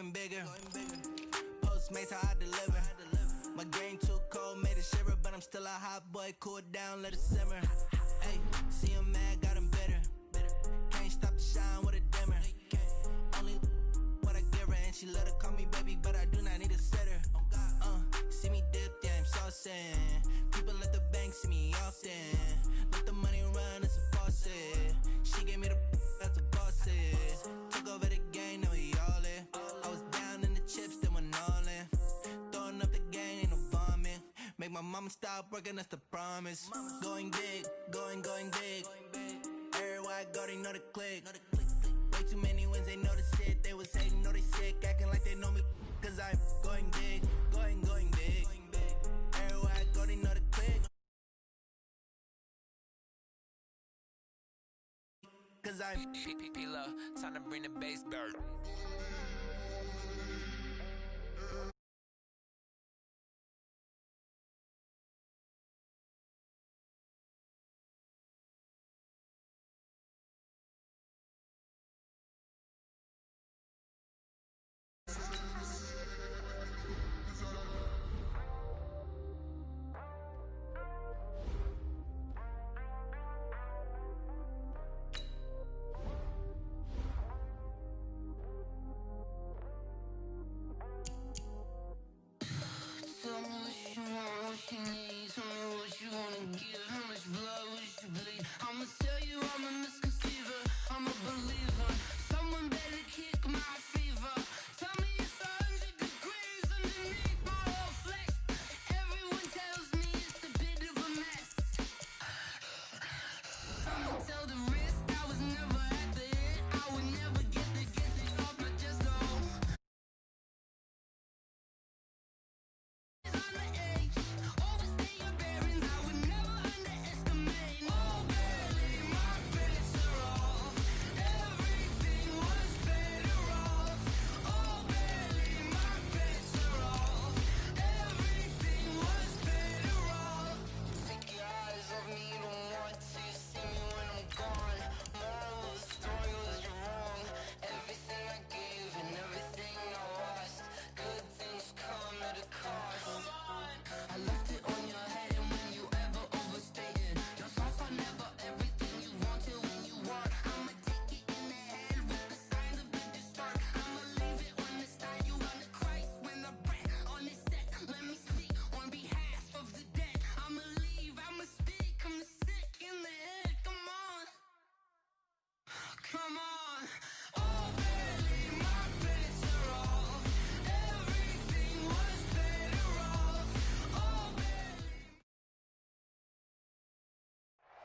going bigger. Postmates, how I deliver. My game too cold, made it shiver, but I'm still a hot boy. Cool it down, let it simmer. Hey, see him mad, got him bitter. Can't stop the shine with a dimmer. Only what I give her, and she let her call me baby, but I do not need a sitter. See me dip, yeah, I'm saucing. People at the bank see me often. Let the money run, it's a faucet. She gave me the that's a boss is. Took over the game, now we all in. I was down in the chips, then went all in. Throwing up the game, ain't no bombing. Make my mama stop working, that's the promise. Going big, going big. Everywhere I go, they know the click. Way too many wins, they know the shit. They was hating, know they sick, acting like they know me. Cause I'm going big, going big. Everywhere I go, they know the click. Cause I'm P-P-P-Lo, time to bring the bass back.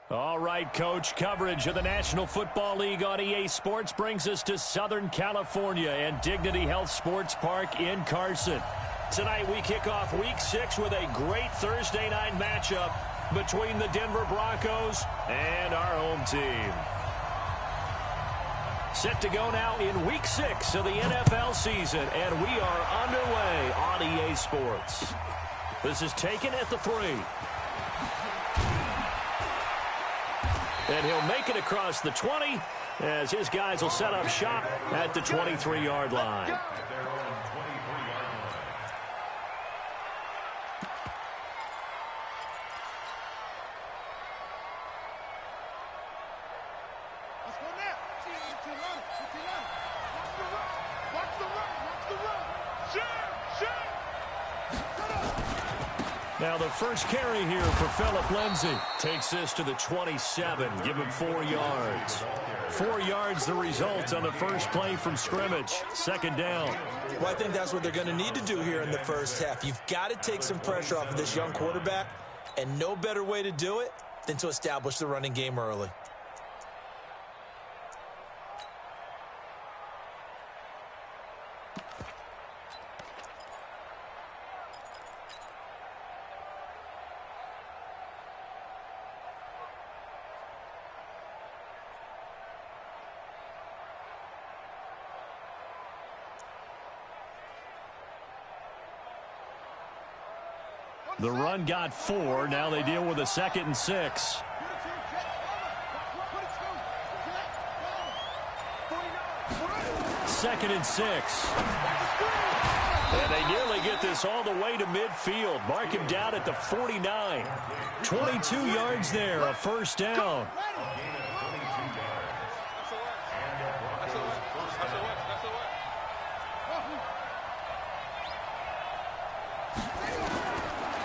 All right, Coach, coverage of the National Football League on EA Sports brings us to Southern California and Dignity Health Sports Park in Carson. Tonight we kick off Week 6 with a great Thursday night matchup between the Denver Broncos and our home team. Set to go now in Week 6 of the NFL season, and we are underway on EA Sports. This is taken at the 3. And he'll make it across the 20 as his guys will set up shop at the 23-yard line. Now the first carry here for Phillip Lindsay. Takes this to the 27. Give him 4 yards. 4 yards the result on the first play from scrimmage. Second down. Well, I think that's what they're going to need to do here in the first half. You've got to take some pressure off of this young quarterback, and no better way to do it than to establish the running game early. The run got 4. Now they deal with a 2nd and 6. 2nd and 6. And they nearly get this all the way to midfield. Mark him down at the 49. 22 yards there, a first down.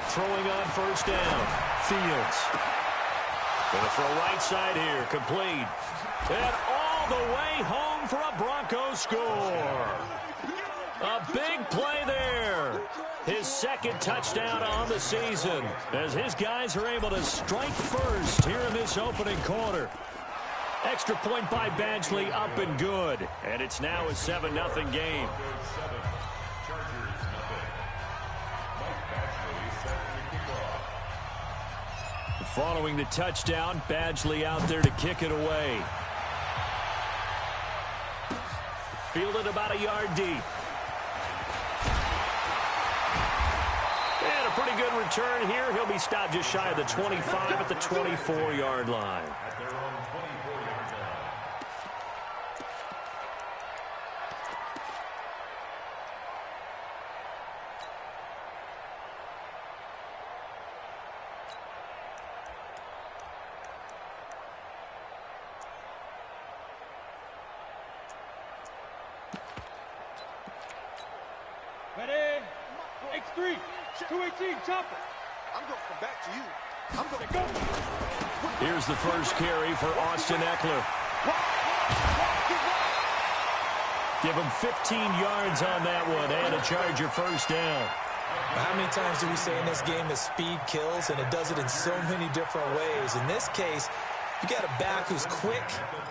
Throwing on first down. Fields. Going to throw right side here. Complete. And all the way home for a Broncos score. A big play there. His second touchdown on the season as his guys are able to strike first here in this opening quarter. Extra point by Badgley, up and good. And it's now a 7-0 game. Following the touchdown, Badgley out there to kick it away. Fielded about a yard deep. And a pretty good return here. He'll be stopped just shy of the 25 at the 24-yard line. Ready? X3, 218, chopper. I'm going to come back to you. I'm going to go. Here's the first carry for Austin Eckler. Give him 15 yards on that one and a Charger first down. How many times do we say in this game that speed kills, and it does it in so many different ways? In this case, you got a back who's quick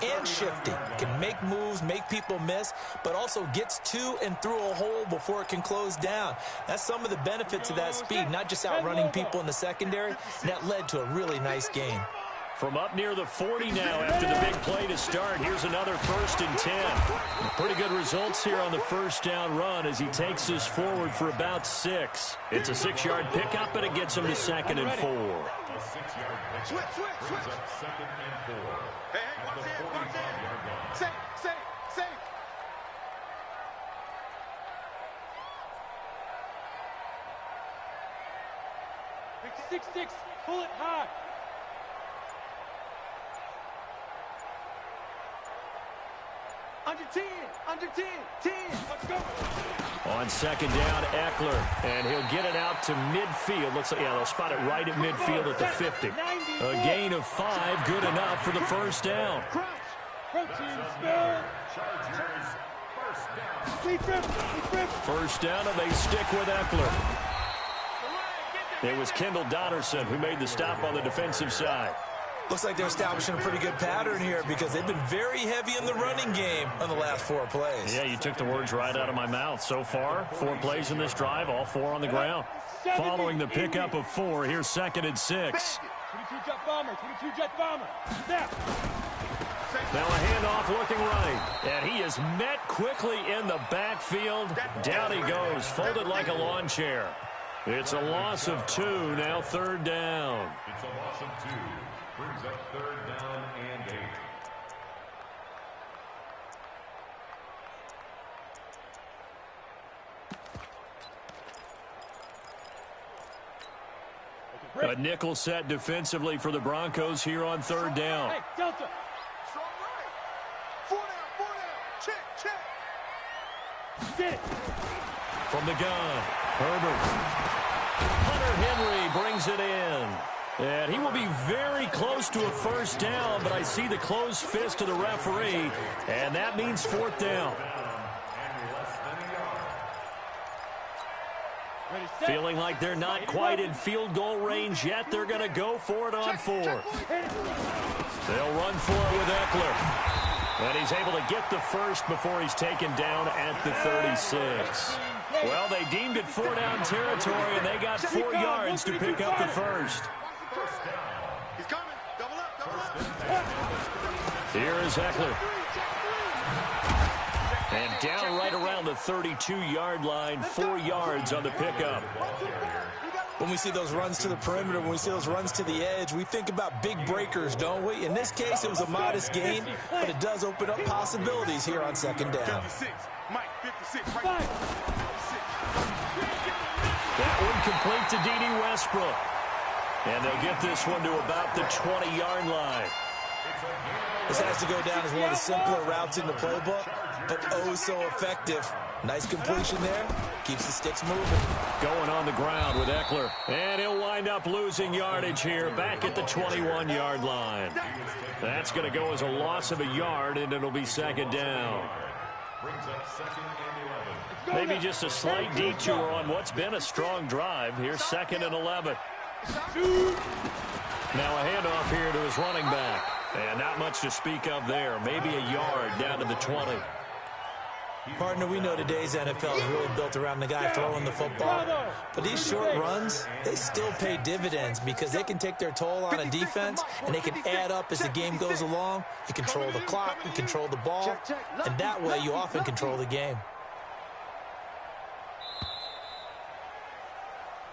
and shifty, can make moves, make people miss, but also gets to and through a hole before it can close down. That's some of the benefits of that speed, not just outrunning people in the secondary, and that led to a really nice game. From up near the 40 now after the big play to start. Here's another 1st and 10. Pretty good results here on the first down run as he takes us forward for about 6. It's a 6-yard pickup, and it gets him to 2nd and 4. Switch. Second and 4. Hey, watch it. Safe. 6-6, pull it high. Under 10, 10. Let's go. On second down, Eckler, and he'll get it out to midfield. Looks like, yeah, they'll spot it right at midfield at the 50. A gain of 5, good enough for the first down. Protein spell. First down, and they stick with Eckler. It was Kendall Donnerson who made the stop on the defensive side. Looks like they're establishing a pretty good pattern here because they've been very heavy in the running game on the last 4 plays. Yeah, you took the words right out of my mouth. So far, 4 plays in this drive, all 4 on the ground. Following the pickup of 4, here's 2nd and 6. 22 jet bomber. Snap. Now a handoff looking right. And he is met quickly in the backfield. Down he goes, folded like a lawn chair. It's a loss of 2, now 3rd down. It's a loss of 2. Brings up 3rd down and 8. A nickel set defensively for the Broncos here on 3rd down. Hey, Delta. Strong right. 4 down. Check. Get it. From the gun, Herbert. Hunter Henry brings it in. And he will be very close to a first down, but I see the closed fist of the referee, and that means 4th down. Feeling like they're not quite in field goal range yet, they're going to go for it on 4th. They'll run for it with Eckler. And he's able to get the first before he's taken down at the 36. Well, they deemed it 4-down territory, and they got 4 yards to pick up the first. He's coming. Double up. Here is Eckler. And down right around the 32-yard line, 4 yards on the pickup. When we see those runs to the perimeter, when we see those runs to the edge, we think about big breakers, don't we? In this case, it was a modest gain, but it does open up possibilities here on second down. That one complete to D.D. Westbrook. And they'll get this one to about the 20-yard line. This has to go down as one of the simpler routes in the playbook, but oh so effective. Nice completion there. Keeps the sticks moving. Going on the ground with Eckler. And he'll wind up losing yardage here back at the 21-yard line. That's going to go as a loss of a yard, and it'll be second down. Maybe just a slight detour on what's been a strong drive. Here's second and 11. Now a handoff here to his running back. And not much to speak of there. Maybe a yard down to the 20. Partner, we know today's NFL is really built around the guy throwing the football. But these short runs, they still pay dividends because they can take their toll on a defense, and they can add up as the game goes along. You control the clock, you control the ball, and that way you often control the game.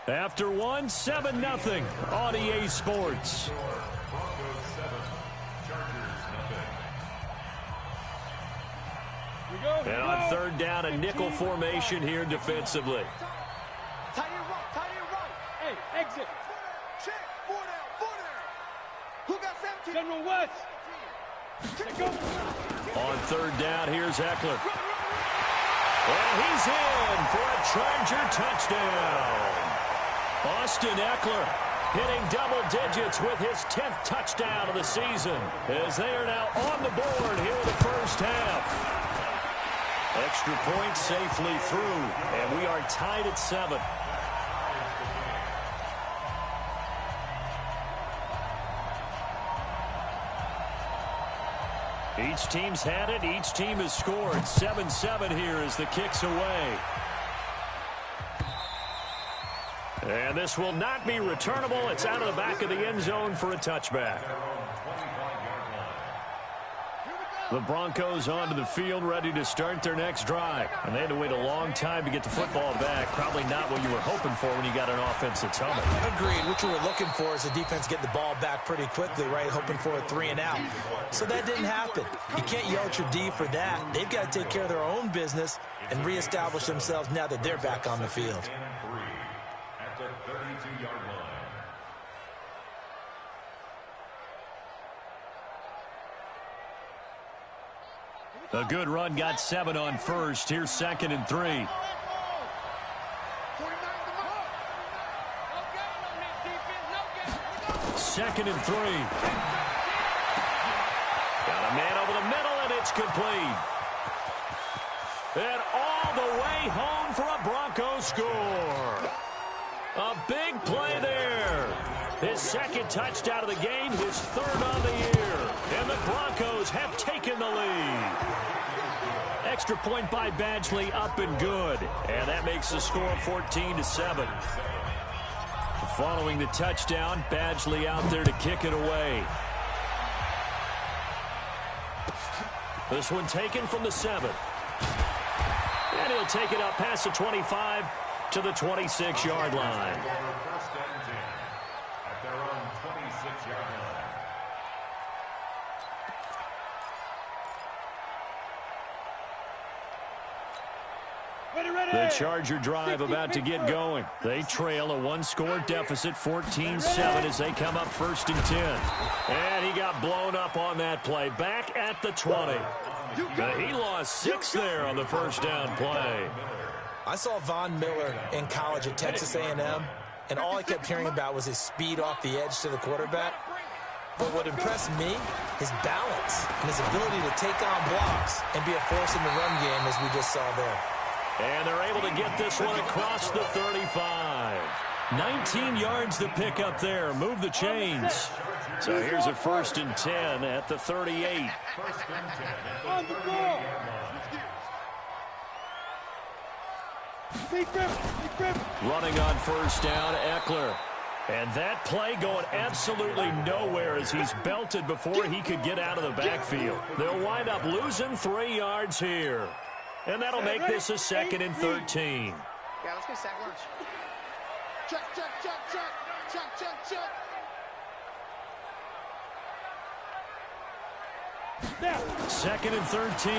After one, 7-0 on EA Sports. And on third down, a nickel formation here defensively. Tight end run. Hey, exit. Check. 4 down. Who got 17? General West. Go. On third down, here's Eckler. And he's in for a Charger touchdown. Austin Eckler hitting double digits with his 10th touchdown of the season as they are now on the board here in the first half. Extra point safely through, and we are tied at 7. Each team's had it. Each team has scored. 7-7 here as the kick's away. And this will not be returnable. It's out of the back of the end zone for a touchback. The Broncos onto the field, ready to start their next drive. And they had to wait a long time to get the football back. Probably not what you were hoping for when you got an offense that's humming. Agreed. What you were looking for is the defense getting the ball back pretty quickly, right? Hoping for a 3 and out. So that didn't happen. You can't yell at your D for that. They've got to take care of their own business and reestablish themselves now that they're back on the field. At the 32-yard line. A good run, got 7 on first. Here's second and 3. Second and 3. Got a man over the middle, and it's complete. And all the way home for a Broncos score. A big play there. His second touchdown of the game, his third on the year. And the Broncos have taken the lead. Extra point by Badgley, up and good. And that makes the score 14-7. Following the touchdown, Badgley out there to kick it away. This one taken from the 7. And he'll take it up past the 25 to the 26-yard line. First and 10 at their own 26-yard line. The Charger drive about to get going. They trail a one-score deficit, 14-7, as they come up first and 10. And he got blown up on that play. Back at the 20. He lost 6 there on the first down play. I saw Von Miller in college at Texas A&M, and all I kept hearing about was his speed off the edge to the quarterback. But what impressed me, his balance and his ability to take on blocks and be a force in the run game, as we just saw there. And they're able to get this one across the 35. 19 yards to pick up there. Move the chains. So here's a first and 10 at the 38. On the ball. Running on first down, Eckler. And that play going absolutely nowhere as he's belted before he could get out of the backfield. They'll wind up losing 3 yards here. And that'll make this a second and 13. Yeah, let's get sack lunch. Check, check, check, check. Check, check, check. Second and 13.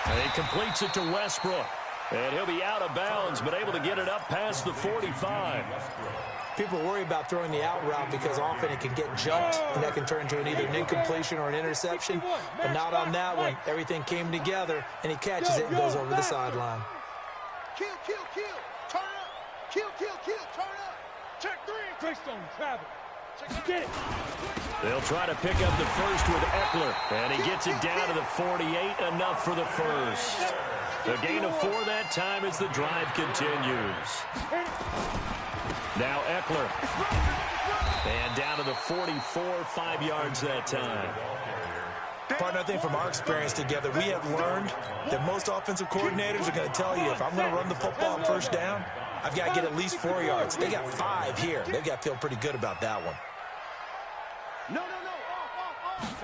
And he completes it to Westbrook. And he'll be out of bounds, but able to get it up past the 45. People worry about throwing the out route because often it can get jumped, and that can turn into either an incompletion or an interception. But not on that one. Everything came together, and he catches it and goes over the sideline. Kill, kill, kill. Turn up. Kill, kill, kill. Turn up. Check three. Drix19, travel. Get it. They'll try to pick up the first with Eckler, and he gets it down to the 48, enough for the first. A gain of 4 that time as the drive continues. Now Eckler. And down to the 44, 5 yards that time. Partner, I think from our experience together, we have learned that most offensive coordinators are going to tell you, if I'm going to run the football on first down, I've got to get at least 4 yards. They got 5 here. They've got to feel pretty good about that one. No, no, no. Off.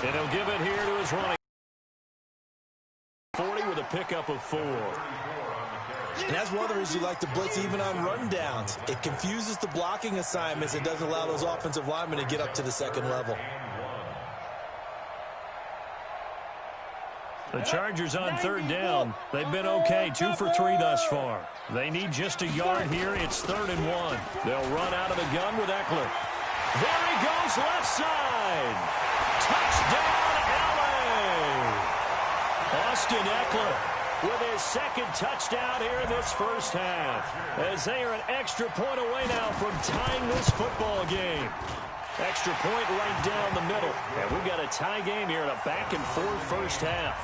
And he'll give it here to his running 40 with a pickup of 4. And that's one of the reasons you like to blitz even on rundowns. It confuses the blocking assignments and doesn't allow those offensive linemen to get up to the second level. The Chargers on third down. They've been okay, 2 for 3 thus far. They need just a yard here. It's 3rd and 1. They'll run out of the gun with Eckler. There he goes, left side. Touchdown, LA. Austin Eckler with his second touchdown here in this first half, as they are an extra point away now from tying this football game. Extra point right down the middle. And we've got a tie game here in a back-and-forth first half.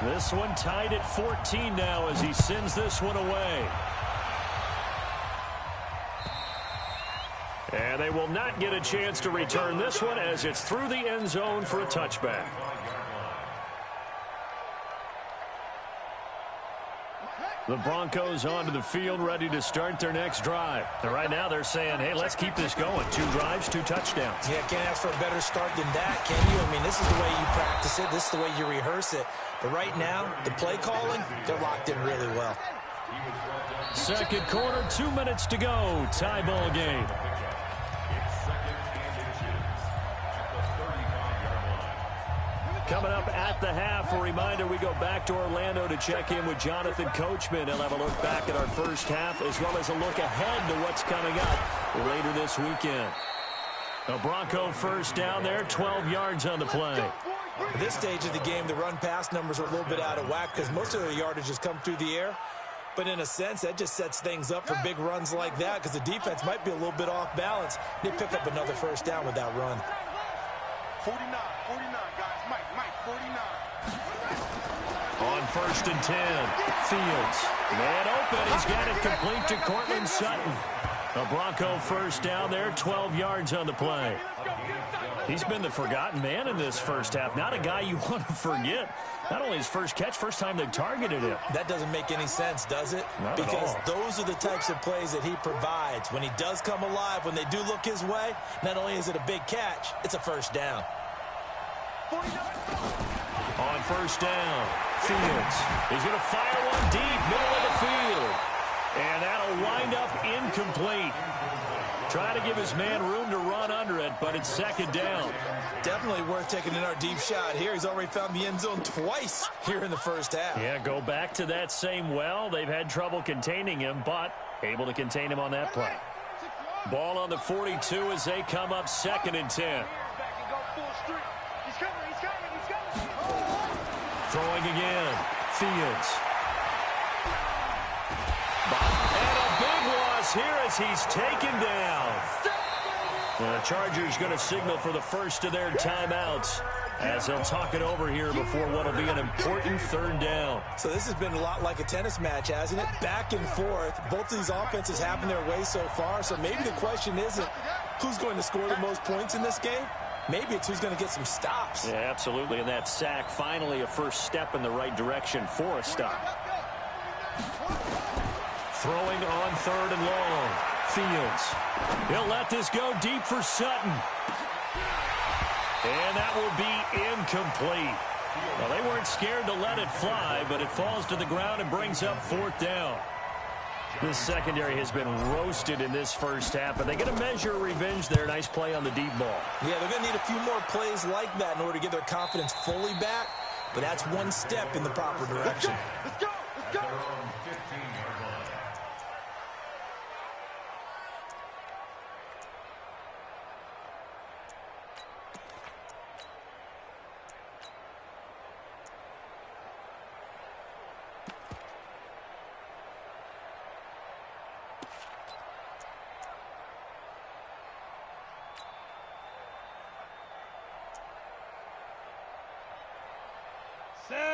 This one tied at 14 now as he sends this one away. And they will not get a chance to return this one as it's through the end zone for a touchback. The Broncos onto the field, ready to start their next drive. And right now they're saying, hey, let's keep this going. 2 drives, 2 touchdowns. Yeah, can't ask for a better start than that, can you? I mean, this is the way you practice it. This is the way you rehearse it. But right now, the play calling, they're locked in really well. Second quarter, 2 minutes to go. Tie ball game. Coming up at the half, a reminder, we go back to Orlando to check in with Jonathan Coachman. He'll have a look back at our first half as well as a look ahead to what's coming up later this weekend. A Bronco first down there, 12 yards on the play. At this stage of the game, the run-pass numbers are a little bit out of whack because most of their yardage has come through the air. But in a sense, that just sets things up for big runs like that because the defense might be a little bit off balance. They pick up another first down with that run. 49, guys. Mike, 49. On 1st and 10, Fields. Man open, he's got it complete to Cortland Sutton. A Bronco first down there, 12 yards on the play. He's been the forgotten man in this first half. Not a guy you want to forget. Not only his first catch, first time they've targeted him. That doesn't make any sense, does it? Not because at all. those are the types of plays that he provides. When he does come alive, when they do look his way, not only is it a big catch, it's a first down. On first down, Fields. He's going to fire one deep, middle of the field. And that'll wind up incomplete. Trying to give his man room to run under it, but it's second down. Definitely worth taking in our deep shot here. He's already found the end zone twice here in the first half. Yeah, go back to that same well. They've had trouble containing him, but able to contain him on that play. Ball on the 42 as they come up 2nd and 10. Throwing again. Fields. And a big loss here as he's taken down. The Chargers going to signal for the first of their timeouts as they'll talk it over here before what will be an important 3rd down. So this has been a lot like a tennis match, hasn't it? Back and forth. Both of these offenses having their way so far. So maybe the question isn't who's going to score the most points in this game. Maybe it's who's going to get some stops. Yeah, absolutely. And that sack, finally a first step in the right direction for a stop. Throwing on 3rd and long. Fields. He'll let this go deep for Sutton. And that will be incomplete. Well, they weren't scared to let it fly, but it falls to the ground and brings up 4th down. This secondary has been roasted in this first half, but they get a measure of revenge there. Nice play on the deep ball. Yeah, they're going to need a few more plays like that in order to get their confidence fully back, but that's one step in the proper direction. Let's go! Let's go!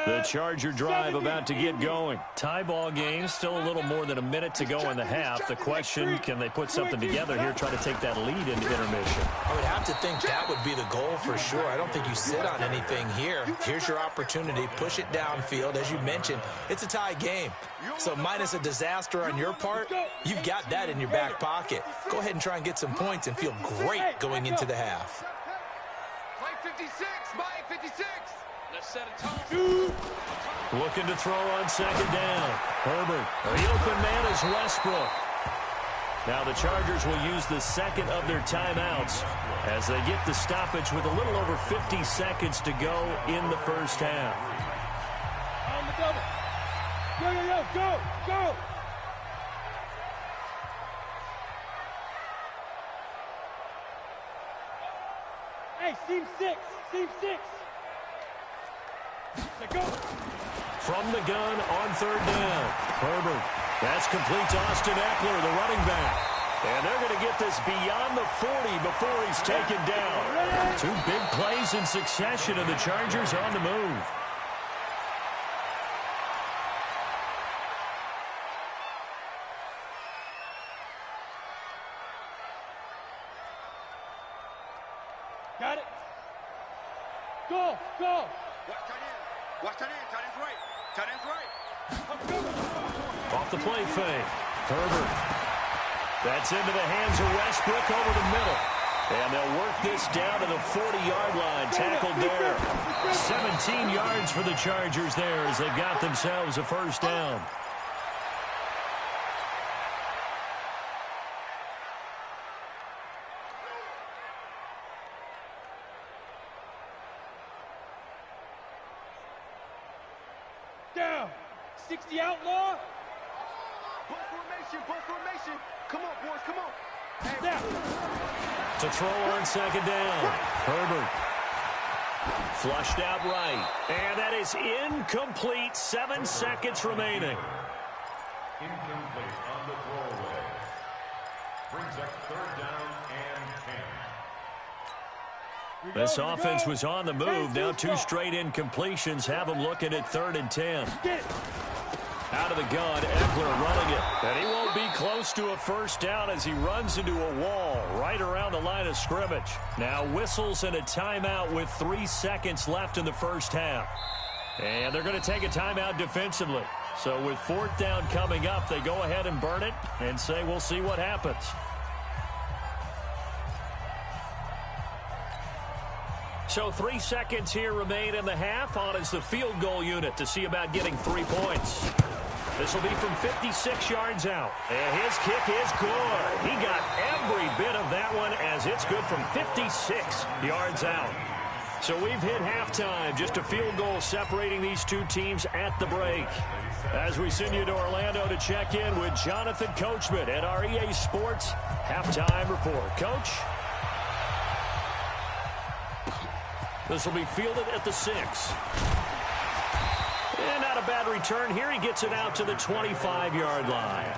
The Charger drive about to get going. Tie ball game, still a little more than a minute to go in the half. The question, can they put something together here, try to take that lead into intermission? I would have to think that would be the goal for sure. I don't think you sit on anything here. Here's your opportunity. Push it downfield. As you mentioned, it's a tie game. So minus a disaster on your part, you've got that in your back pocket. Go ahead and try and get some points and feel great going into the half. Play 56, Mike, 56. Let's set a tone. Looking to throw on 2nd down. Herbert. The open man is Westbrook. Now the Chargers will use the second of their timeouts as they get the stoppage with a little over 50 seconds to go in the first half. On the double. Yo, go, go. Hey, seam 6. Let's go. From the gun on 3rd down. Herbert. That's complete to Austin Eckler, the running back. And they're going to get this beyond the 40 before he's taken down. 2 big plays in succession, and the Chargers on the move. Got it. Go. Watch tight end. Tight end's right. Off the play fake. Herbert. That's into the hands of Westbrook over the middle. And they'll work this down to the 40-yard line. Tackled there. 17 yards for the Chargers there as they've got themselves a first down. Down. 60 outlaw. Bull formation. Come on, boys, come on. Down. To throw on 2nd down. Herbert. Flushed out right. And that is incomplete. 7 seconds remaining. Incomplete on the throwaway. Brings up 3rd down and 10. This offense was on the move. Now 2 straight incompletions have them looking at 3rd and 10. Out of the gun, Eckler running it. And he won't be close to a first down as he runs into a wall right around the line of scrimmage. Now whistles and a timeout with 3 seconds left in the first half. And they're going to take a timeout defensively. So with 4th down coming up, they go ahead and burn it and say we'll see what happens. So 3 seconds here remain in the half. On is the field goal unit to see about getting 3 points. This will be from 56 yards out. And his kick is good. He got every bit of that one as it's good from 56 yards out. So we've hit halftime. Just a field goal separating these 2 teams at the break. As we send you to Orlando to check in with Jonathan Coachman at our EA Sports Halftime Report. Coach? This will be fielded at the 6. And not a bad return here. He gets it out to the 25-yard line.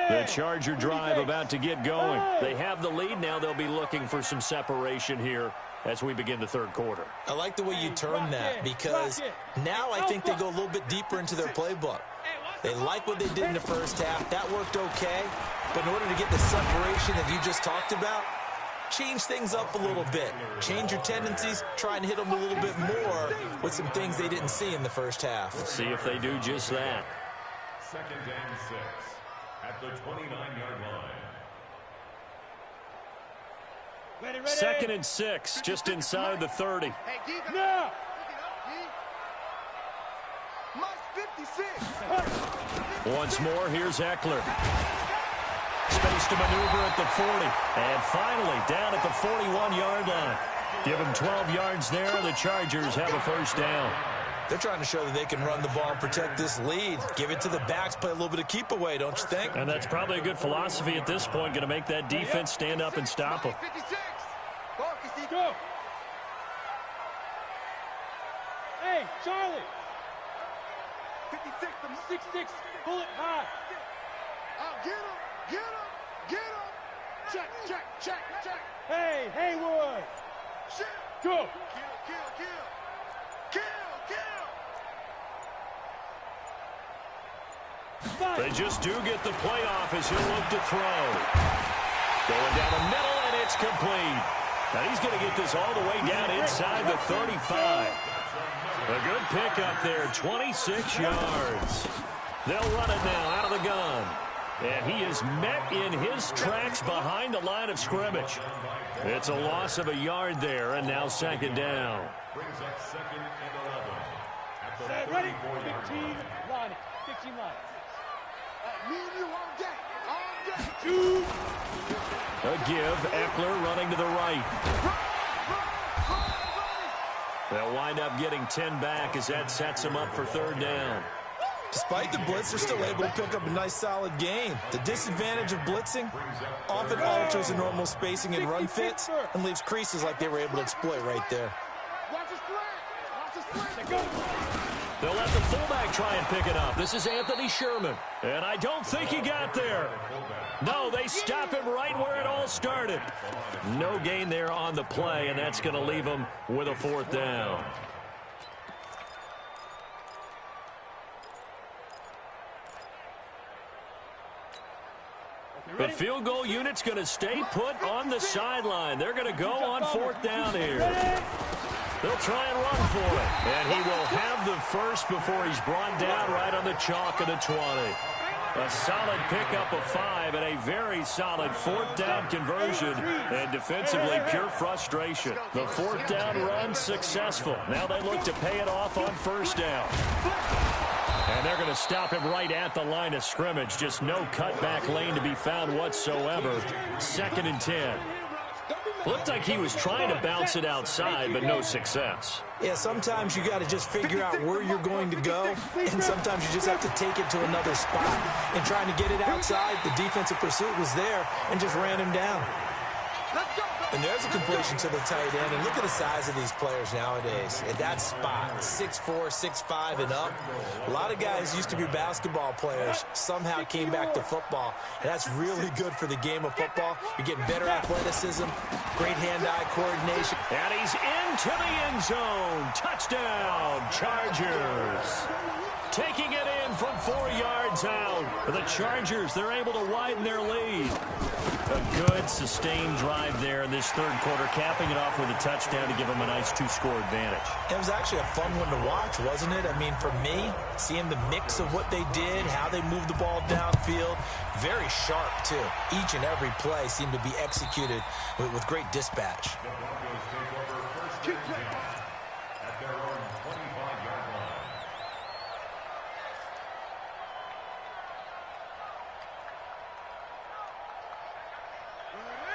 The Charger drive about to get going. They have the lead. Now they'll be looking for some separation here as we begin the 3rd quarter. I like the way you term that because now I think they go a little bit deeper into their playbook. They like what they did in the first half. That worked okay. But in order to get the separation that you just talked about, change things up a little bit. Change your tendencies, try and hit them a little bit more with some things they didn't see in the first half. Let's see if they do just that. 2nd and 6 at the 29-yard line. Ready. 2nd and 6, just inside the 30. Hey, D, Now. Once more, here's Eckler. Space to maneuver at the 40. And finally, down at the 41-yard line. Give them 12 yards there. The Chargers have a first down. They're trying to show that they can run the ball and protect this lead. Give it to the backs, play a little bit of keep away, don't you think? And that's probably a good philosophy at this point. Going to make that defense stand up and stop them. 56. Focus, D. Go. Hey, Charlie. 56. 6'6". Pull it high. Get him. Check. Hey, Haywood. Shit. Go. Kill. They just do get the playoff as he'll look to throw. Going down the middle, and it's complete. Now he's going to get this all the way down inside the 35. A good pickup there, 26 yards. They'll run it now out of the gun. And he is met in his tracks behind the line of scrimmage. It's a loss of a yard there, and now 2nd down. Brings up 2nd and 11 at the Set, ready. 34-yard line. 15 line. Me and you all day. Two. A give, Eckler running to the right. They'll wind up getting 10 back as that sets them up for 3rd down. Despite the blitz, they're still able to pick up a nice, solid gain. The disadvantage of blitzing often alters the normal spacing and run fits and leaves creases like they were able to exploit right there. Watch his spread. Go. They'll let the fullback try and pick it up. This is Anthony Sherman. And I don't think he got there. No, they stop him right where it all started. No gain there on the play, and that's going to leave them with a 4th down. The field goal unit's going to stay put on the sideline. They're going to go on 4th down here. They'll try and run for it. And he will have the first before he's brought down right on the chalk of the 20. A solid pickup of 5 and a very solid 4th down conversion. And defensively, pure frustration. The 4th down run successful. Now they look to pay it off on 1st down. And they're going to stop him right at the line of scrimmage. Just no cutback lane to be found whatsoever. 2nd and 10. Looked like he was trying to bounce it outside, but no success. Yeah, sometimes you got to just figure out where you're going to go, and sometimes you just have to take it to another spot. And trying to get it outside, the defensive pursuit was there and just ran him down. And there's a completion to the tight end. And look at the size of these players nowadays. At that spot, 6'4", 6'5", and up. A lot of guys used to be basketball players, somehow came back to football. And that's really good for the game of football. You're getting better athleticism, great hand-eye coordination. And he's into the end zone. Touchdown, Chargers. Taking it in from 4 yards out. The Chargers, they're able to widen their lead. A good, sustained drive there in this 3rd quarter, capping it off with a touchdown to give them a nice 2-score advantage. It was actually a fun one to watch, wasn't it? I mean, for me, seeing the mix of what they did, how they moved the ball downfield, very sharp, too. Each and every play seemed to be executed with great dispatch. At their own 25-yard line.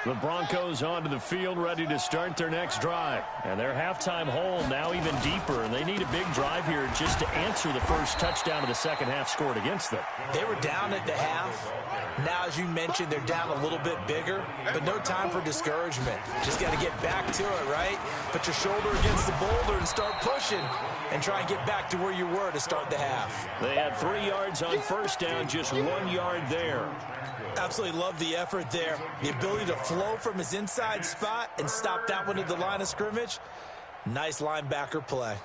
The Broncos onto the field, ready to start their next drive. And their halftime hole now even deeper, and they need a big drive here just to answer the first touchdown of the second half scored against them. They were down at the half. Now, as you mentioned, they're down a little bit bigger, but no time for discouragement. Just got to get back to it, right? Put your shoulder against the boulder and start pushing and try and get back to where you were to start the half. They had 3 yards on first down, just 1 yard there. Absolutely love the effort there. The ability to flow from his inside spot and stop that one at the line of scrimmage. Nice linebacker play.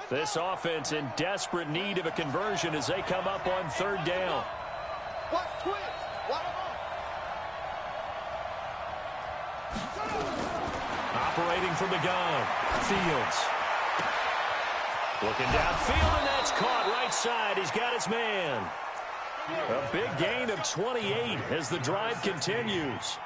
This offense in desperate need of a conversion as they come up on 3rd down. What twist? What? Operating from the gun. Fields. Looking downfield, and that's caught right side. He's got his man. A big gain of 28 as the drive continues.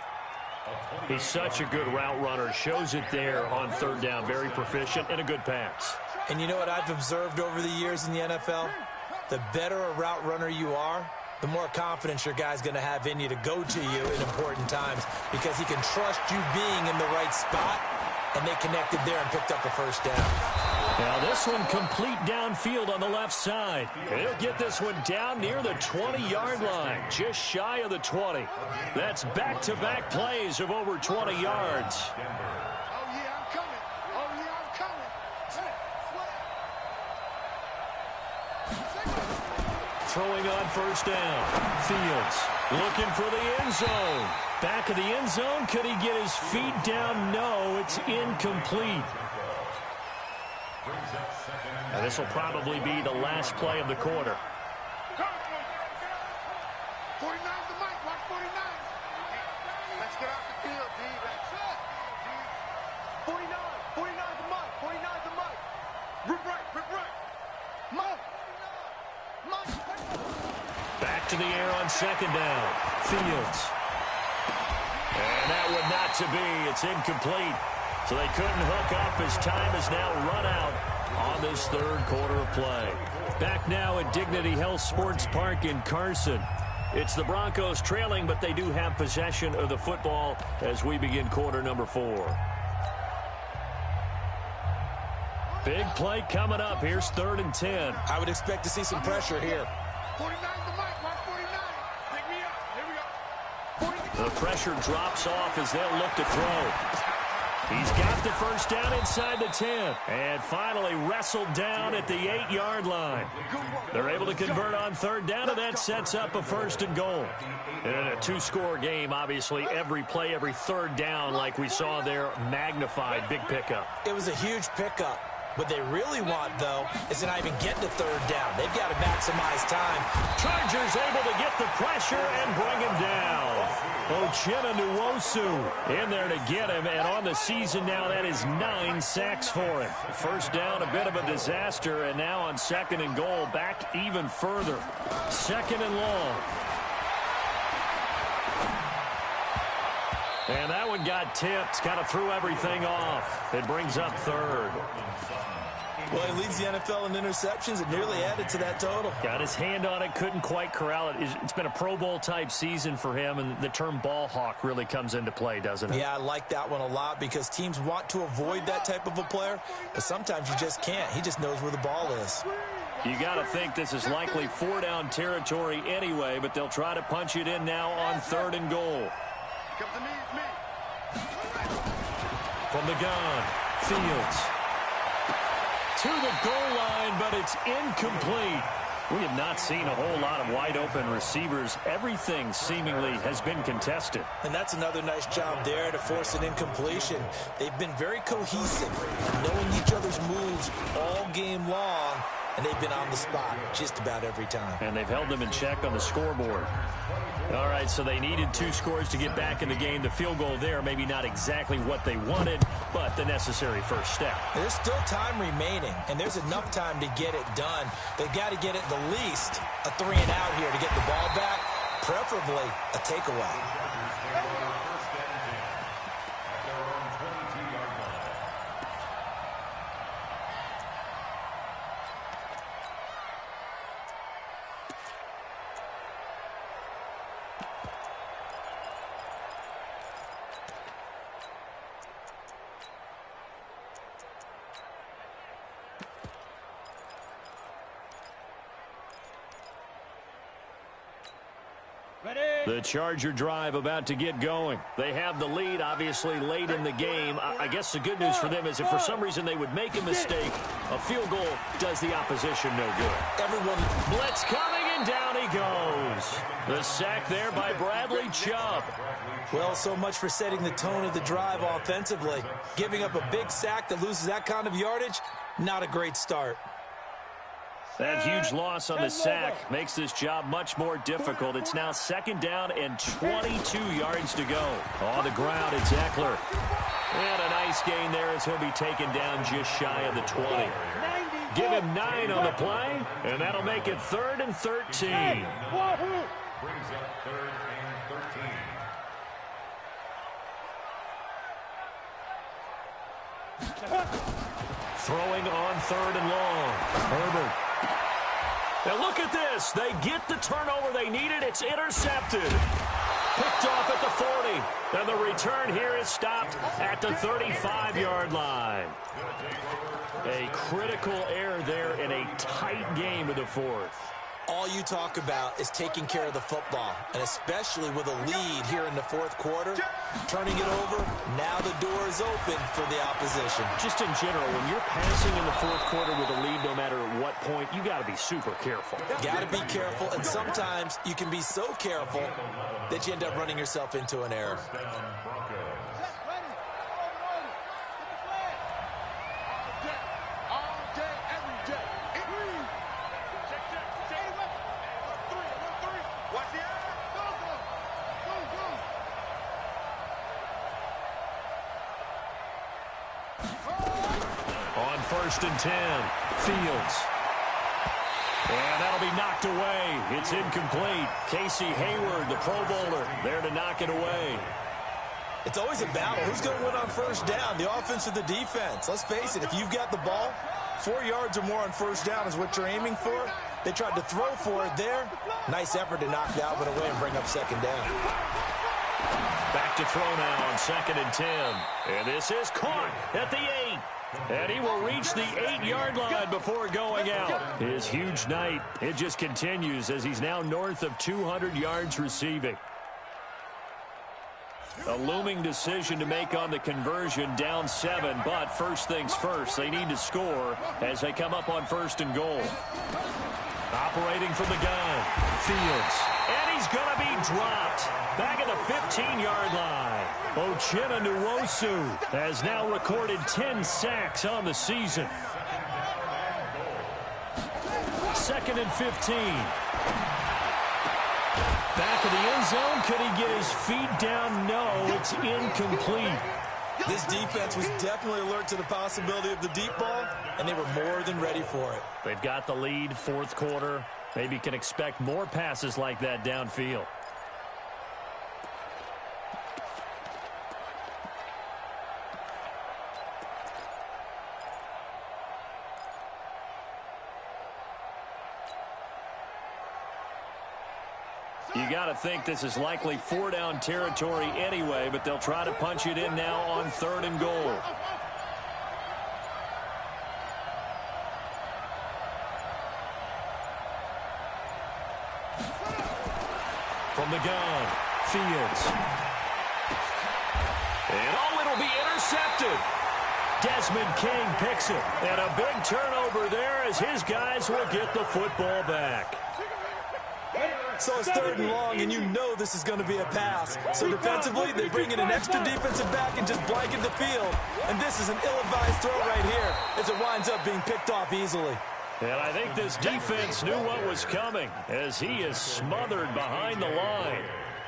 He's such a good route runner. Shows it there on third down. Very proficient and a good pass. And you know what I've observed over the years in the NFL? The better a route runner you are, the more confidence your guy's going to have in you to go to you in important times because he can trust you being in the right spot, and they connected there and picked up a first down. Now this one complete downfield on the left side. He'll get this one down near the 20-yard line, just shy of the 20. That's back-to-back plays of over 20 yards. Oh, yeah, I'm coming. Oh, yeah, I'm coming. Throwing on first down. Fields looking for the end zone. Back of the end zone. Could he get his feet down? No, it's incomplete. And this will probably be the last play of the quarter. 49 the mic, watch 49. Let's get out the field, D. That's it. 49 the mic, 49 the mic. Rip right. Mike. Back to the air on second down. Fields. And that would not to be. It's incomplete. So they couldn't hook up as time is now run out on this third quarter of play. Back now at Dignity Health Sports Park in Carson. It's the Broncos trailing, but they do have possession of the football as we begin quarter number 4. Big play coming up. Here's 3rd and 10. I would expect to see some pressure here. 49 the mic, watch 49. Pick me up. Here we go. The pressure drops off as they'll look to throw. He's got the first down inside the 10. And finally wrestled down at the 8-yard line. They're able to convert on third down, and that sets up a 1st and goal. In a 2-score game, obviously, every play, every third down, like we saw there, magnified. Big pickup. It was a huge pickup. What they really want, though, is to not even get to third down. They've got to maximize time. Chargers able to get the pressure and bring him down. Uchenna Nwosu in there to get him, and on the season now, that is 9 sacks for him. First down, a bit of a disaster, and now on 2nd and goal, back even further. 2nd and long. And that one got tipped, kind of threw everything off. It brings up 3rd. Well, he leads the NFL in interceptions and nearly added to that total. Got his hand on it, couldn't quite corral it. It's been a Pro Bowl-type season for him, and the term ball hawk really comes into play, doesn't it? Yeah, I like that one a lot because teams want to avoid that type of a player, but sometimes you just can't. He just knows where the ball is. You got to think this is likely 4-down territory anyway, but they'll try to punch it in now on 3rd and goal. Come to me, it's me. From the gun, Fields. To the goal line, but it's incomplete. We have not seen a whole lot of wide-open receivers. Everything seemingly has been contested. And that's another nice job there to force an incompletion. They've been very cohesive, knowing each other's moves all game long, and they've been on the spot just about every time. And they've held them in check on the scoreboard. All right, so they needed 2 scores to get back in the game. The field goal there, maybe not exactly what they wanted, but the necessary first step. There's still time remaining, and there's enough time to get it done. They've got to get at the least a 3-and-out here to get the ball back, preferably a takeaway. The Charger drive about to get going. They have the lead, obviously, late in the game. I guess the good news for them is if for some reason they would make a mistake, a field goal does the opposition no good. Everyone, blitz coming, and down he goes. The sack there by Bradley Chubb. Well, so much for setting the tone of the drive offensively. Giving up a big sack that loses that kind of yardage, not a great start. That huge loss on the sack makes this job much more difficult. It's now 2nd down and 22 yards to go. On the ground, it's Eckler. And a nice gain there as he'll be taken down just shy of the 20. Give him 9 on the play, and that'll make it 3rd and 13. Brings up 3rd and 13. Throwing on 3rd and long. Herbert. Now look at this. They get the turnover they needed. It's intercepted. Picked off at the 40. And the return here is stopped at the 35-yard line. A critical error there in a tight game of the 4th. All you talk about is taking care of the football, and especially with a lead here in the 4th quarter, turning it over, now the door is open for the opposition. Just in general, when you're passing in the 4th quarter with a lead, no matter what point, you got to be super careful. Got to be careful, and sometimes you can be so careful that you end up running yourself into an error. On 1st and 10, Fields. And that'll be knocked away. It's incomplete. Casey Hayward, the Pro Bowler, there to knock it away. It's always a battle. Who's going to win on 1st down, the offense or the defense? Let's face it, if you've got the ball, 4 yards or more on 1st down is what you're aiming for. They tried to throw for it there. Nice effort to knock Dalvin away and bring up 2nd down. Back to throw now on 2nd and 10. And this is caught at the 8. And he will reach the 8-yard line before going out. His huge night, it just continues as he's now north of 200 yards receiving. A looming decision to make on the conversion, down 7, but first things first, they need to score as they come up on 1st and goal. Operating from the gun, Fields, and he's going to be dropped. Back at the 15-yard line. Uchenna Nwosu has now recorded 10 sacks on the season. 2nd and 15. Back of the end zone. Could he get his feet down? No, it's incomplete. This defense was definitely alert to the possibility of the deep ball, and they were more than ready for it. They've got the lead, 4th quarter. Maybe can expect more passes like that downfield. You got to think this is likely 4-down territory anyway, but they'll try to punch it in now on 3rd and goal. From the gun, Fields. And it'll be intercepted. Desmond King picks it. And a big turnover there as his guys will get the football back. So it's 3rd and long, and you know this is going to be a pass. So defensively, they bring in an extra defensive back and just blanket the field. And this is an ill-advised throw right here as it winds up being picked off easily. And I think this defense knew what was coming as he is smothered behind the line.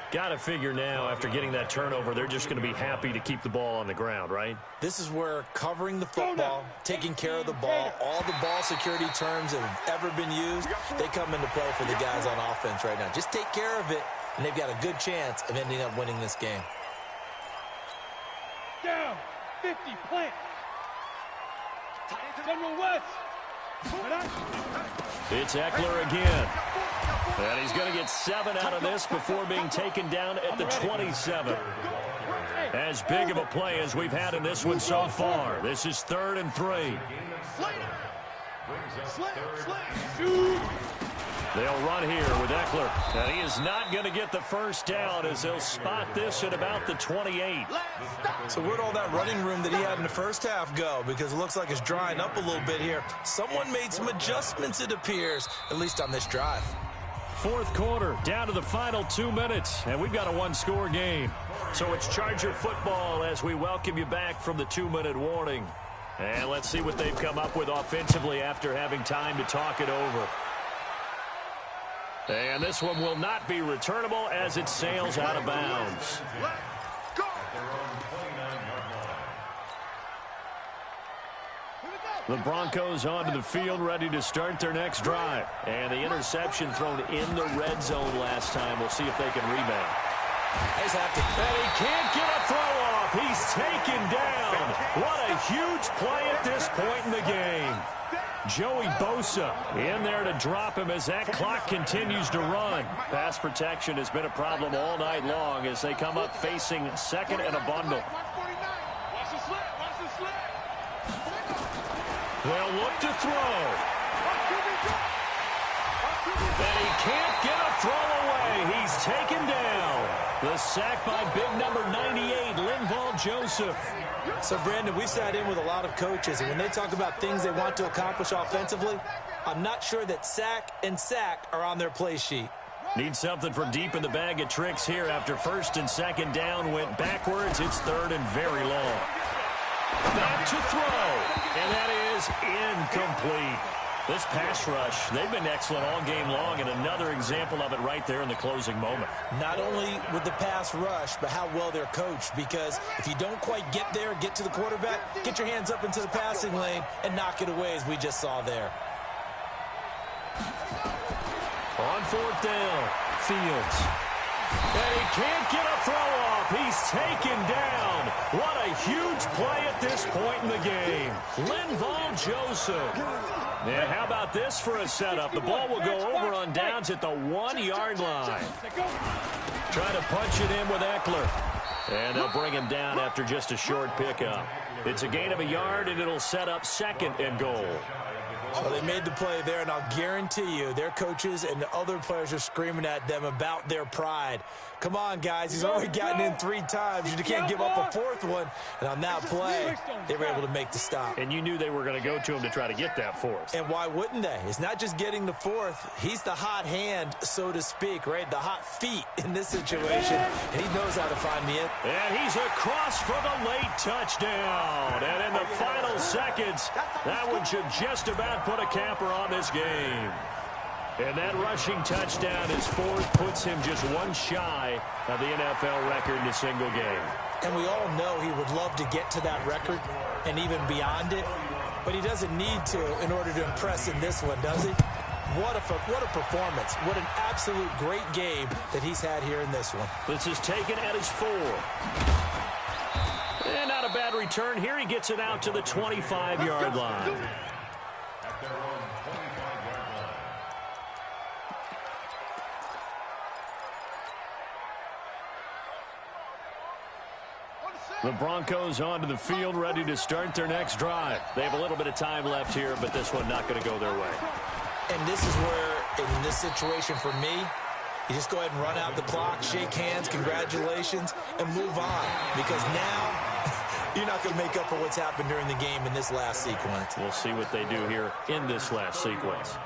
Got to figure now, after getting that turnover, they're just going to be happy to keep the ball on the ground, right? This is where covering the football, taking care of the ball, all the ball security terms that have ever been used, they come into play for the guys on offense right now. Just take care of it, and they've got a good chance of ending up winning this game. Down, 50, plant. General West. It's Eckler again. And he's going to get 7 out of this before being taken down at the 27. As big of a play as we've had in this one so far. This is 3rd and 3. They'll run here with Eckler. And he is not going to get the first down as they'll spot this at about the 28. So where'd all that running room that he had in the first half go? Because it looks like it's drying up a little bit here. Someone made some adjustments, it appears, at least on this drive. 4th quarter, down to the final 2 minutes, and we've got a 1-score game. So it's Charger football as we welcome you back from the 2-minute warning. And let's see what they've come up with offensively after having time to talk it over. And this one will not be returnable as it sails out of bounds. The Broncos onto the field, ready to start their next drive. And the interception thrown in the red zone last time. We'll see if they can rebound. He's happy. And he can't get a throw off. He's taken down. What a huge play at this point in the game. Joey Bosa in there to drop him as that clock continues to run. Pass protection has been a problem all night long as they come up facing second and a bundle. They'll look to throw. And he can't get a throw away. He's taken down. The sack by big number 98, Linval Joseph. So, Brandon, we sat in with a lot of coaches, and when they talk about things they want to accomplish offensively, I'm not sure that sack and sack are on their play sheet. Need something from deep in the bag of tricks here after first and second down went backwards. It's third and very long. Back to throw, and that is incomplete. This pass rush, they've been excellent all game long, and another example of it right there in the closing moment. Not only with the pass rush, but how well they're coached, because if you don't quite get there, get to the quarterback, get your hands up into the passing lane and knock it away as we just saw there. On fourth down, Fields. And he can't get a throw off. He's taken down. What a huge play at this point in the game. Linval Joseph. Yeah, how about this for a setup? The ball will go over on downs at the 1-yard line. Trying to punch it in with Eckler. And they'll bring him down after just a short pickup. It's a gain of a yard, and it'll set up second and goal. Well, they made the play there, and I'll guarantee you their coaches and the other players are screaming at them about their pride. Come on, guys. He's already gotten in 3 times. You can't give up a 4th one. And on that play, they were able to make the stop. And you knew they were going to go to him to try to get that 4th. And why wouldn't they? It's not just getting the 4th. He's the hot hand, so to speak, right? The hot feet in this situation. And he knows how to find the end. And he's across for the late touchdown. And in the final seconds, that one should just about put a capper on this game. And that rushing touchdown, his 4th, puts him just one shy of the NFL record in a single game. And we all know he would love to get to that record and even beyond it, but he doesn't need to in order to impress in this one, does he? What a performance. What an absolute great game that he's had here in this one. This is taken at his 4. And not a bad return here. He gets it out to the 25-yard line. The Broncos onto the field, ready to start their next drive. They have a little bit of time left here, but this one not going to go their way. And this is where, in this situation for me, you just go ahead and run out the clock, shake hands, congratulations, and move on. Because now, you're not going to make up for what's happened during the game in this last sequence. We'll see what they do here in this last sequence.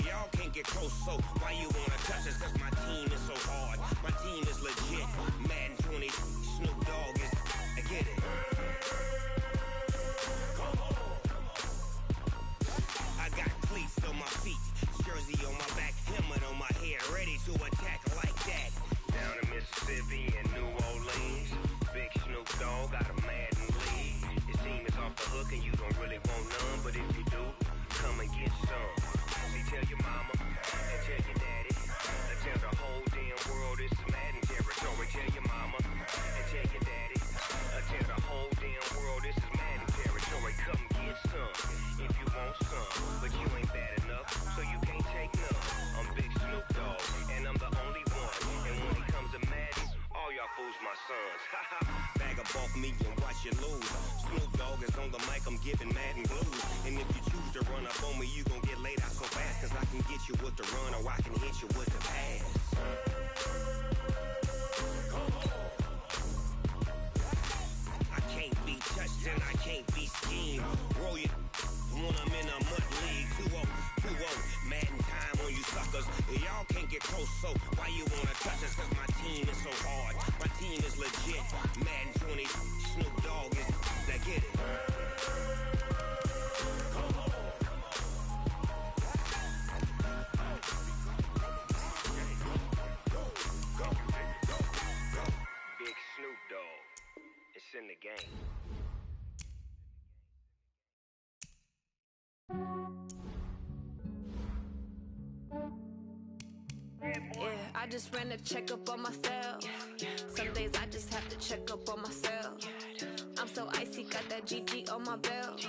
Y'all can't get close, so why you wanna touch touches cause my team is so hard. My team is legit. Madden 20, Snoop Dogg is, I get it. I got cleats on my feet, jersey on my back, helmet on my head, ready to attack like that. Down in Mississippi and New Orleans, Big Snoop Dogg got a Madden league. His team is off the hook and you don't really want none, but if you do, come and get some. See, tell your mama and tell your daddy, and tell the whole damn world it's Madden territory. Tell your mama and tell your daddy, and tell the whole damn world this is Madden territory. Come get some if you want some, but you ain't bad enough, so you can't take none. I'm Big Snoop Dogg, and I'm the only one. And when it comes to Madden, all y'all fools my sons. Bag up off me and watch you lose. Snoop Dogg is on the mic, I'm giving Madden blues. And if you choose to run up on me, you gon' get laid out so fast, cause I can get you with the run or I can hit you with the pass. I can't be touched and I can't be schemed. Roll you when I'm in a mud league. 2-0, Madden time on you suckers. Y'all can't get close, so why you wanna touch us? Cause my team is so hard. My team is legit. Madden 20, Snoop Dogg is, I get it. Big Snoop Dogg, it's in the game. Yeah, I just ran a checkup on myself. Some days I just have to check up on myself. I'm so icy, got that GG on my belt.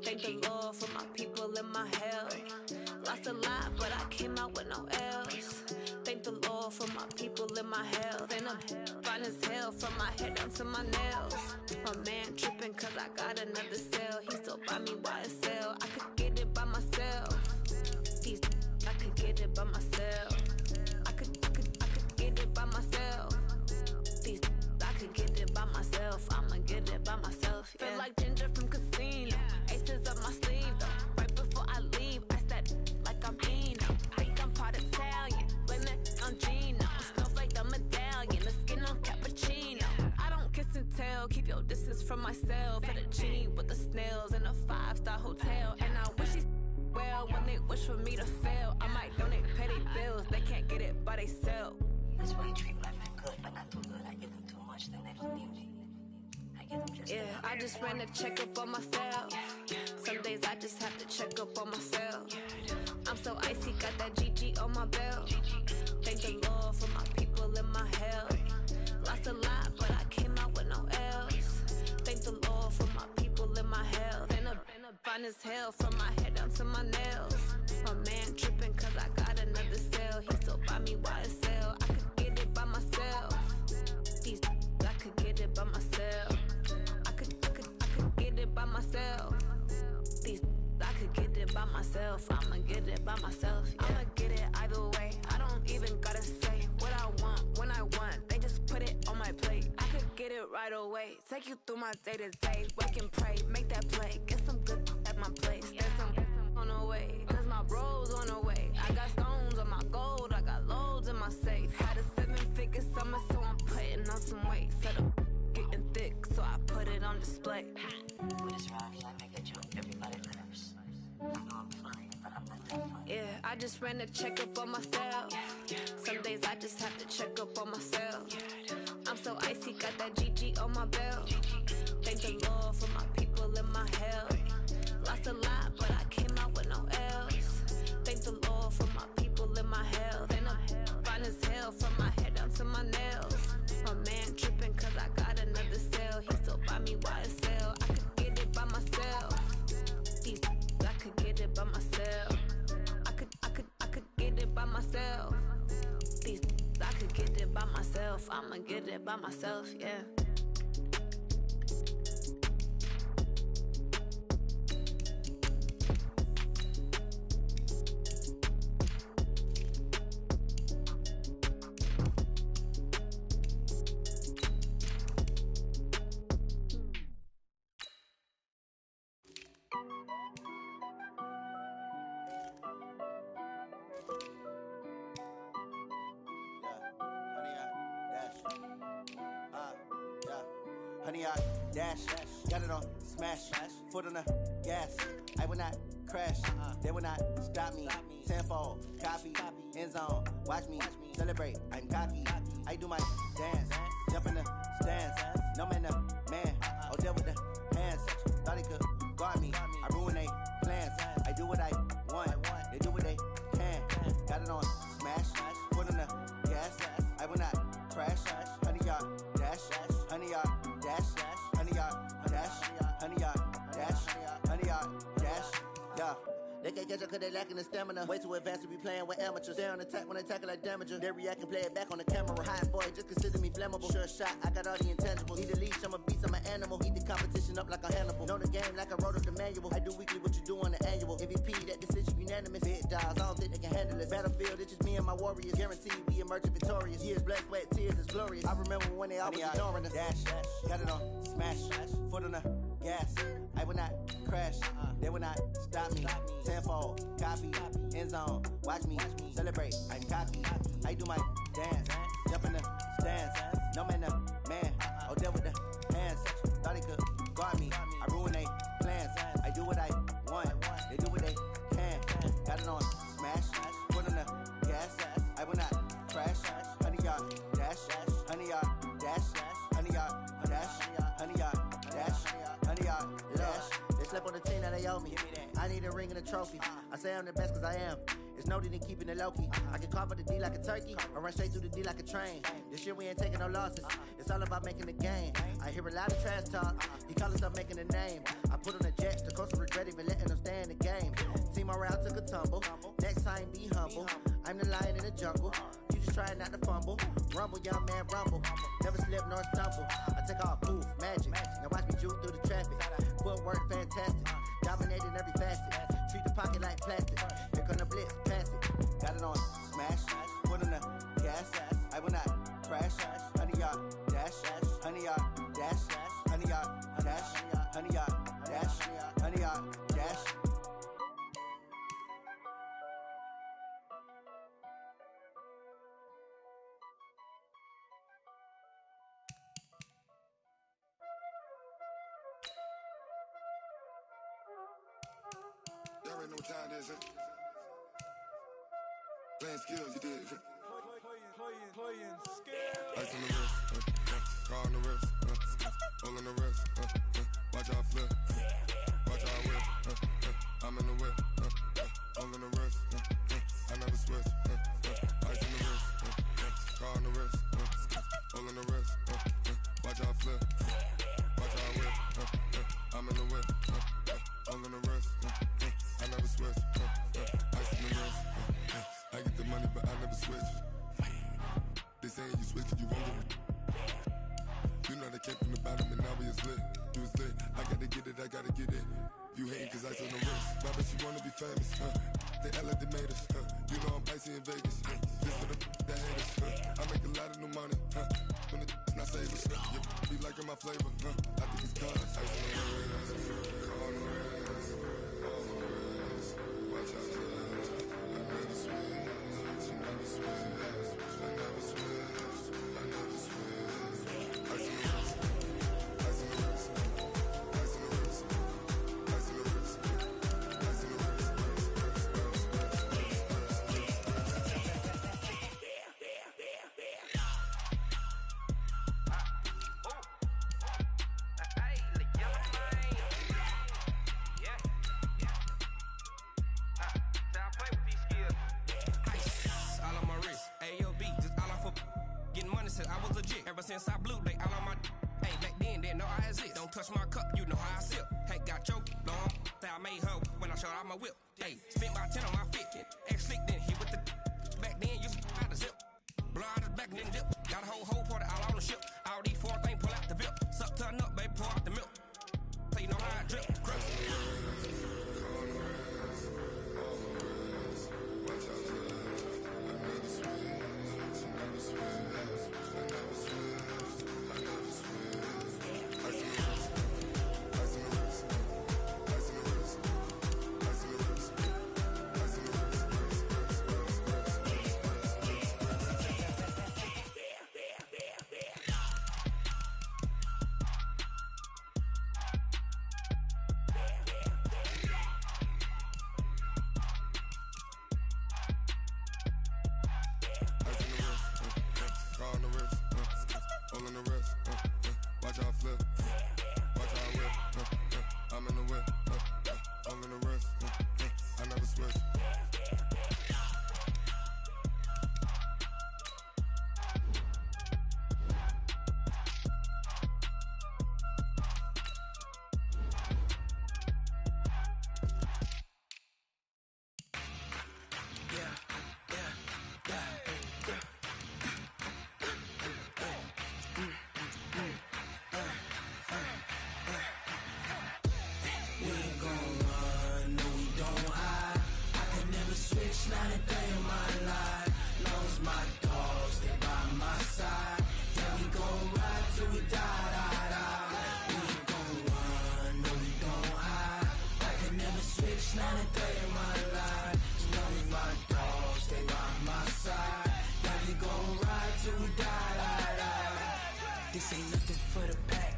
Thank the Lord for my people in my health. Lost a lot, but I came out with no L's. Thank the Lord for my people in my health. And I'm fine as hell from my head down to my nails. My man tripping cause I got another cell. He still buy me YSL. I could get it by myself. I could get it by myself. I could get it by myself. I could get it by myself. I'ma get it by myself. Yeah. Feel like Ginger from Casino. Aces up my sleeve though. Right before I leave, I said like I'm Pino. Think I'm part Italian. Blame it on Gino. Smells like the medallion. The skin on cappuccino. I don't kiss and tell. Keep your distance from myself. At a genie with the snails in a 5-star hotel. And I wish he's well when they wish for me to fail. I might donate petty bills. They can't get it by themselves. That's why you treat life good, but not too good. I give them too much, then they don't need me. I give them just I just ran a checkup on myself. Some days I just have to check up on myself. I'm so icy, got that GG on my belt. Thank the Lord for my people in my health. Lost a lot, but I came out with no L's. Thank the Lord for my people in my health. And I'm fine as hell from my head down to my nails. My man tripping cause I got another cell. He still buy me YSL. I could get it by myself. I could get it by myself. I could get it by myself. I could get it by myself. I'ma get it by myself. Yeah. I'ma get it either way. I don't even gotta say what I want when I want. They just put it on my plate. I could get it right away. Take you through my day to day. Wake and pray, make that play. Get some good at my place. There's some on the way. Cause my bro's on the way. I got stones on my gold. I got loads in my safe. Had a 7-figure summer, so I'm putting on some weight. Set up getting thick, so I put it on display. With this rhyme, I make a joke. Everybody laughs. I know I'm funny, but I'm not that funny. Yeah, I just ran a checkup on myself. Some days I just have to check up on myself. I'm so icy, got that GG on my belt. Thank the Lord for my people in my health. Lost a lot, but I came out with no L's. Thank the Lord for my people in my health. And I'm fine as hell from my head down to my nails. My man tripping cause I got another cell. He still buy me YSL. I could get it by myself. I could get it by myself. I could get it by myself. I could get it by myself. I'ma get it by myself, yeah. 100-yard dash. Got it on smash. Foot on the gas. I will not crash. They will not stop me. Tenfold, copy, end zone. Watch me celebrate. I'm cocky. I do my dance. Jump in the stands. No man, the man. Oh, there with the hands. Thought he could guard me. I ruin they plans. I do what I want. They do what they can. Got it on smash. Foot on the gas. I will not crash. 100-yard dash. 100-yard dash. 100-yard dash. 100-yard dash. 100-yard dash. Yeah. They can't catch up cause they lacking the stamina. Way too advanced to be playing with amateurs. They on attack when they tackle like damager. They react and play it back on the camera. Hot boy, just consider me flammable. Sure shot, I got all the intangibles. Need a leash, I'm a beast, I'm an animal. Eat the competition up like a Hannibal. Know the game like I wrote up the manual. I do weekly what you do on the annual. MVP, that decision unanimous. Big dogs, I don't think they can handle it. Battlefield, it's just me and my warriors. Guaranteed we emerge victorious. Years, blood, sweat, tears, it's glorious. I remember when they always ignoring us. Dash, got it on smash. Foot on the gas. I will not crash. They will not stop me. Tenfold, copy, end zone. Watch me celebrate. I'm cocky. I do my dance. Jump in the stands. No man, the man. Oh, there with the hands. Thought he could guard me. I ruin they plans. I do what I want. They do what they can. Got it on smash. Foot on the gas. I will not crash. 100-yard dash. 100-yard dash. 100-yard dash. 100-yard dash. 100-yard dash. They slept on the team that they owe me. I need a ring and a trophy. I say I'm the best cause I am. It's noted in keeping it low-key. I can carve up the D like a turkey or run straight through the D like a train. This year we ain't taking no losses. It's all about making the game. I hear a lot of trash talk. He call himself making a name. I put on the jets. The coach will regret even letting them stay in the game. Team morale took a tumble. Next time be humble. I'm the lion in the jungle. You just trying not to fumble. Rumble, young man, rumble. Never slip nor stumble. I take off, poof, magic. Now watch me juke through the traffic. Footwork fantastic. Dominating every facet. Treat the pocket like plastic. Here come the blitz, pass it. Got it on smash. Foot on the gas. I will not crash. 100-yard dash. 100-yard dash. 100-yard dash. 100-yard dash. 100-yard dash. Y'all already know what time it is, huh? Playing skills, you did. Playing skills. Ice on the wrist, car on the wrist, all on the wrist, watch out flip, watch out whip, I'm in the whip, all on the wrist, I never switch, ice on the wrist, car on the wrist, all on the wrist, watch out flip, watch out whip, I'm in the whip, all on the wrist, I never switch, ice on the wrist, I get the money but I never switch. They saying you switch it, you won't get it. You know they came from the bottom and now we is lit. You is lit, I gotta get it, I gotta get it. You hating cause ice on the wrist. My bitch, you wanna be famous, They act like they made us, You know I'm icy in Vegas, This for the that hate us, I make a lot of new money, When the not savers, You be liking my flavor, I think it's cause ice on the wrist, on the wrist, on the wrist. Watch out, I never switch, I never switch. I never switch, I never switch. Ice in the wrist, ice in the wrist, ice in the wrist, ice in the wrist, ice in the wrist. I was legit ever since I blew they all on my hey back then didn't know I exist. Don't touch my cup, you know how I sip. Hey, got choked long that I made her when I showed out my whip. Hey, spent about 10 on my fit. Ex slick then hit with the back then used to out the zip. Blow out his back and then dip. Got a whole party all on the ship. All these four things pull out the VIP. Suck turn up, baby, pour out the milk. So you know how I drip. Crush. all in the wrist. Watch how I flip. Watch how I whip. I'm in the whip. All in the wrist. I never switch. This ain't nothing for the pack.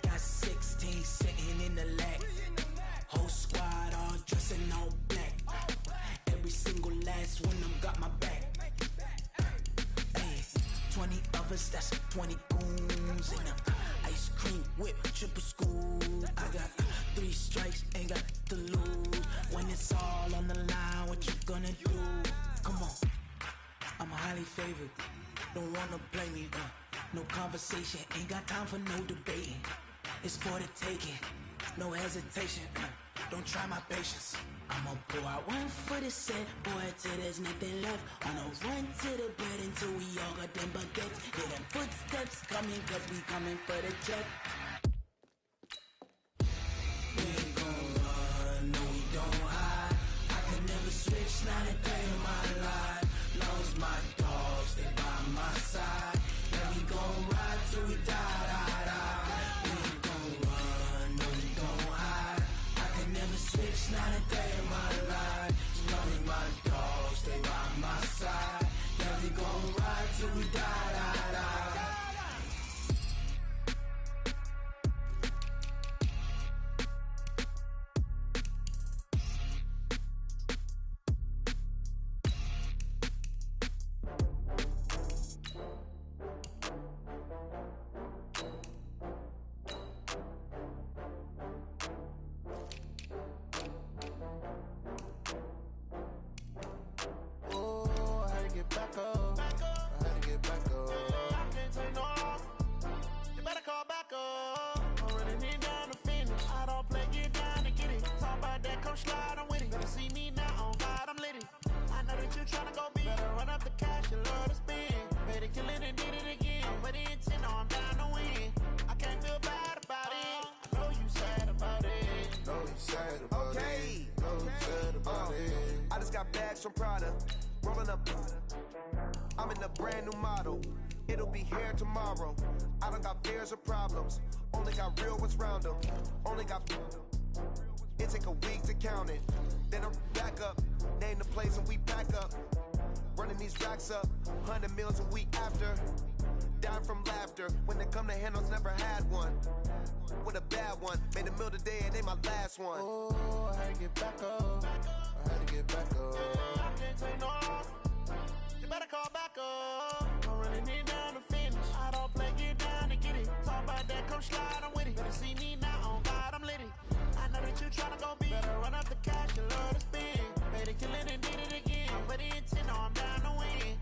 Got 16 sitting in the lag. Whole squad all dressing all black. Every single last one of them got my back. Hey, 20 of us, that's 20 goons in them. Ice cream whip, triple school. I got 3 strikes, ain't got to lose. When it's all on the line, what you gonna do? Come on, I'm highly favored. Don't wanna blame me, no conversation, ain't got time for no debating. It's for the taking, no hesitation, don't try my patience. I'ma pull out one for the set, boy, till there's nothing left. On a run to the bed until we all got them baguettes. Hear them footsteps coming, cause we coming for the check. We ain't gon' run, no we don't hide. I can never switch, not a day in my life. Long as my dogs, they by my side. Yeah, we gon' ride till we die. We ain't gon' run, no we don't hide. I can never switch, not a day in my life. As long as my dogs, they by my side. Yeah, we gon' ride till we die. From Prada, rolling up. I'm in a brand new model. It'll be here tomorrow. I don't got fears or problems. Only got real ones round them. Only got. It take a week to count it. Then I'm back up. Name the place and we back up. Running these racks up. 100 meals a week after. Dying from laughter. When they come to handles, never had one. With a bad one. Made a meal today and they my last one. Oh, I had to get back up. I had to get back up. I can't take no loss. You better call back up. I'm running it down to finish. I don't play, get down to get it. Talk about that, come slide, I'm with it. Better see me now, on God, I'm litty. I know that you tryna go big. Better run up the cash, you love to spend. Made a killing and did it again. But the intent, no, I'm down to win.